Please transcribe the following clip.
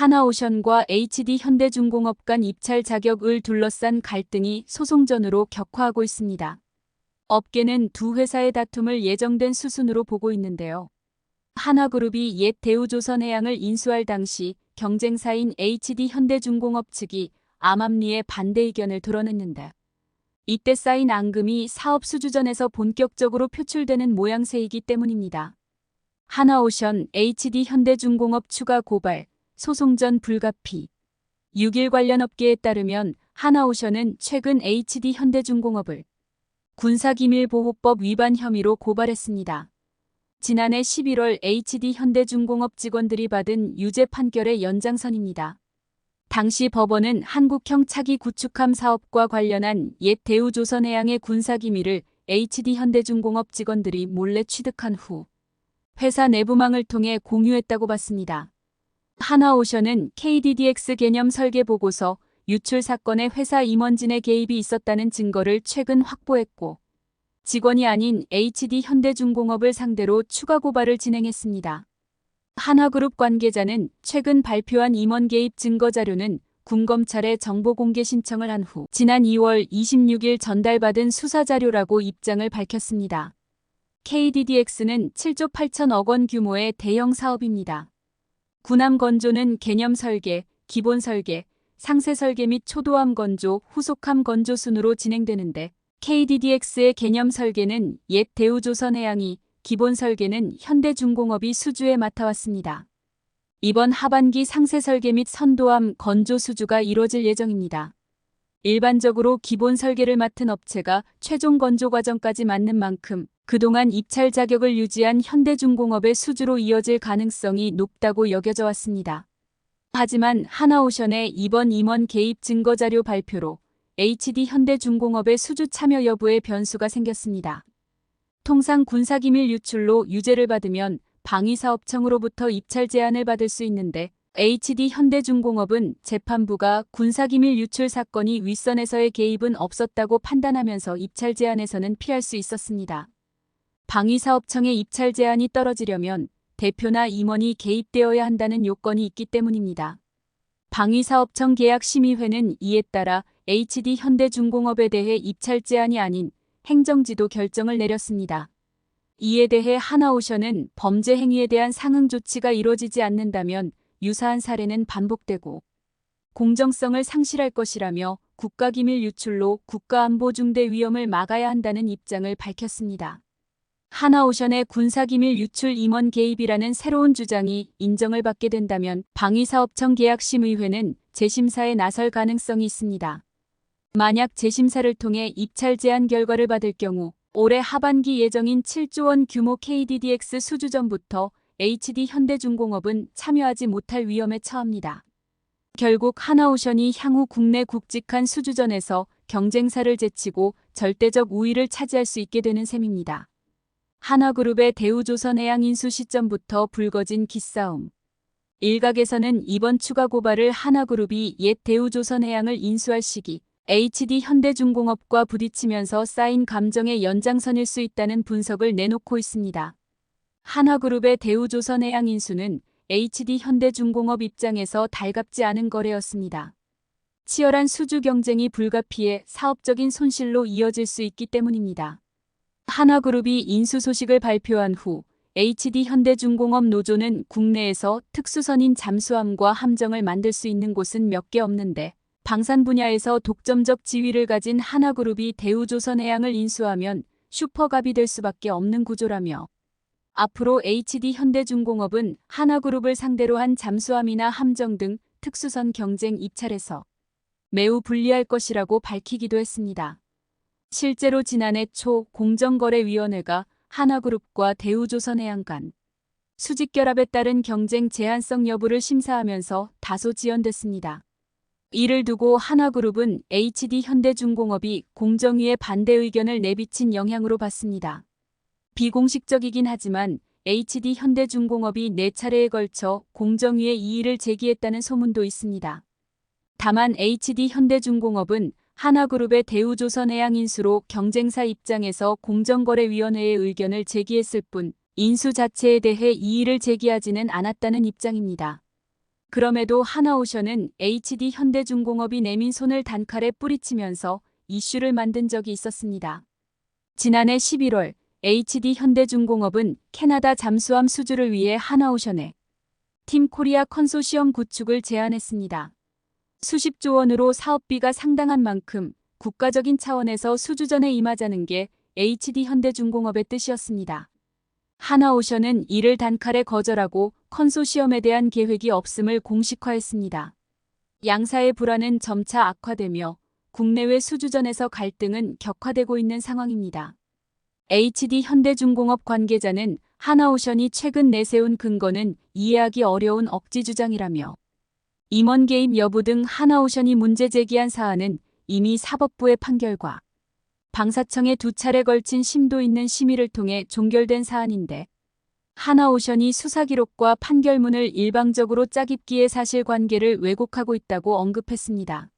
하나오션과 HD현대중공업 간 입찰 자격을 둘러싼 갈등이 소송전으로 격화하고 있습니다. 업계는 두 회사의 다툼을 예정된 수순으로 보고 있는데요. 하나그룹이 옛 대우조선해양을 인수할 당시 경쟁사인 HD현대중공업 측이 암암리에 반대 의견을 드러냈는데, 이때 쌓인 앙금이 사업 수주전에서 본격적으로 표출되는 모양새이기 때문입니다. 하나오션, HD현대중공업 추가 고발, 소송전 불가피. 6일 관련 업계에 따르면 하나오션은 최근 HD현대중공업을 군사기밀보호법 위반 혐의로 고발했습니다. 지난해 11월 HD현대중공업 직원들이 받은 유죄 판결의 연장선입니다. 당시 법원은 한국형 차기 구축함 사업과 관련한 옛 대우조선해양의 군사기밀을 HD현대중공업 직원들이 몰래 취득한 후 회사 내부망을 통해 공유했다고 봤습니다. 하나오션은 KDDX 개념 설계 보고서 유출 사건에 회사 임원진의 개입이 있었다는 증거를 최근 확보했고, 직원이 아닌 HD현대중공업을 상대로 추가 고발을 진행했습니다. 하나그룹 관계자는 최근 발표한 임원 개입 증거 자료는 군검찰에 정보 공개 신청을 한 후 지난 2월 26일 전달받은 수사 자료라고 입장을 밝혔습니다. KDDX는 7조 8천억 원 규모의 대형 사업입니다. 군함 건조는 개념 설계, 기본 설계, 상세 설계 및 초도함 건조, 후속함 건조 순으로 진행되는데, KDDX의 개념 설계는 옛 대우조선해양이, 기본 설계는 현대중공업이 수주에 맡아왔습니다. 이번 하반기 상세 설계 및 선도함 건조 수주가 이뤄질 예정입니다. 일반적으로 기본 설계를 맡은 업체가 최종 건조 과정까지 맡는 만큼 그동안 입찰 자격을 유지한 현대중공업의 수주로 이어질 가능성이 높다고 여겨져 왔습니다. 하지만 하나오션의 이번 임원 개입 증거자료 발표로 HD현대중공업의 수주 참여 여부에 변수가 생겼습니다. 통상 군사기밀 유출로 유죄를 받으면 방위사업청으로부터 입찰 제한을 받을 수 있는데, HD현대중공업은 재판부가 군사기밀 유출 사건이 윗선에서의 개입은 없었다고 판단하면서 입찰 제한에서는 피할 수 있었습니다. 방위사업청의 입찰 제한이 떨어지려면 대표나 임원이 개입되어야 한다는 요건이 있기 때문입니다. 방위사업청 계약심의회는 이에 따라 HD현대중공업에 대해 입찰 제한이 아닌 행정지도 결정을 내렸습니다. 이에 대해 하나오션은 범죄 행위에 대한 상응 조치가 이뤄지지 않는다면 유사한 사례는 반복되고 공정성을 상실할 것이라며 국가기밀 유출로 국가안보 중대 위험을 막아야 한다는 입장을 밝혔습니다. 하나오션의 군사기밀 유출 임원 개입이라는 새로운 주장이 인정을 받게 된다면 방위사업청 계약심의회는 재심사에 나설 가능성이 있습니다. 만약 재심사를 통해 입찰 제한 결과를 받을 경우 올해 하반기 예정인 7조 원 규모 KDDX 수주전부터 HD현대중공업은 참여하지 못할 위험에 처합니다. 결국 하나오션이 향후 국내 굵직한 수주전에서 경쟁사를 제치고 절대적 우위를 차지할 수 있게 되는 셈입니다. 하나그룹의 대우조선해양 인수 시점부터 불거진 기싸움. 일각에서는 이번 추가 고발을 하나그룹이 옛 대우조선해양을 인수할 시기 HD현대중공업과 부딪히면서 쌓인 감정의 연장선일 수 있다는 분석을 내놓고 있습니다. 하나그룹의 대우조선해양 인수는 HD현대중공업 입장에서 달갑지 않은 거래였습니다. 치열한 수주 경쟁이 불가피해 사업적인 손실로 이어질 수 있기 때문입니다. 하나그룹이 인수 소식을 발표한 후 HD현대중공업 노조는 국내에서 특수선인 잠수함과 함정을 만들 수 있는 곳은 몇 개 없는데, 방산 분야에서 독점적 지위를 가진 하나그룹이 대우조선해양을 인수하면 슈퍼갑이 될 수밖에 없는 구조라며, 앞으로 HD현대중공업은 하나그룹을 상대로 한 잠수함이나 함정 등 특수선 경쟁 입찰에서 매우 불리할 것이라고 밝히기도 했습니다. 실제로 지난해 초 공정거래위원회가 하나그룹과 대우조선해양 간 수직 결합에 따른 경쟁 제한성 여부를 심사하면서 다소 지연됐습니다. 이를 두고 하나그룹은 HD현대중공업이 공정위에 반대 의견을 내비친 영향으로 봤습니다. 비공식적이긴 하지만 HD현대중공업이 4차례에 걸쳐 공정위에 이의를 제기했다는 소문도 있습니다. 다만 HD현대중공업은 하나그룹의 대우조선해양 인수로 경쟁사 입장에서 공정거래위원회의 의견을 제기했을 뿐 인수 자체에 대해 이의를 제기하지는 않았다는 입장입니다. 그럼에도 하나오션은 HD 현대중공업이 내민 손을 단칼에 뿌리치면서 이슈를 만든 적이 있었습니다. 지난해 11월 HD 현대중공업은 캐나다 잠수함 수주를 위해 하나오션에 팀 코리아 컨소시엄 구축을 제안했습니다. 수십조 원으로 사업비가 상당한 만큼 국가적인 차원에서 수주전에 임하자는 게 HD 현대중공업의 뜻이었습니다. 하나오션은 이를 단칼에 거절하고 컨소시엄에 대한 계획이 없음을 공식화했습니다. 양사의 불안은 점차 악화되며 국내외 수주전에서 갈등은 격화되고 있는 상황입니다. HD 현대중공업 관계자는 하나오션이 최근 내세운 근거는 이해하기 어려운 억지 주장이라며 임원 개입 여부 등 하나오션이 문제 제기한 사안은 이미 사법부의 판결과 방사청의 2차례 걸친 심도 있는 심의를 통해 종결된 사안인데 하나오션이 수사 기록과 판결문을 일방적으로 짜깁기해 사실관계를 왜곡하고 있다고 언급했습니다.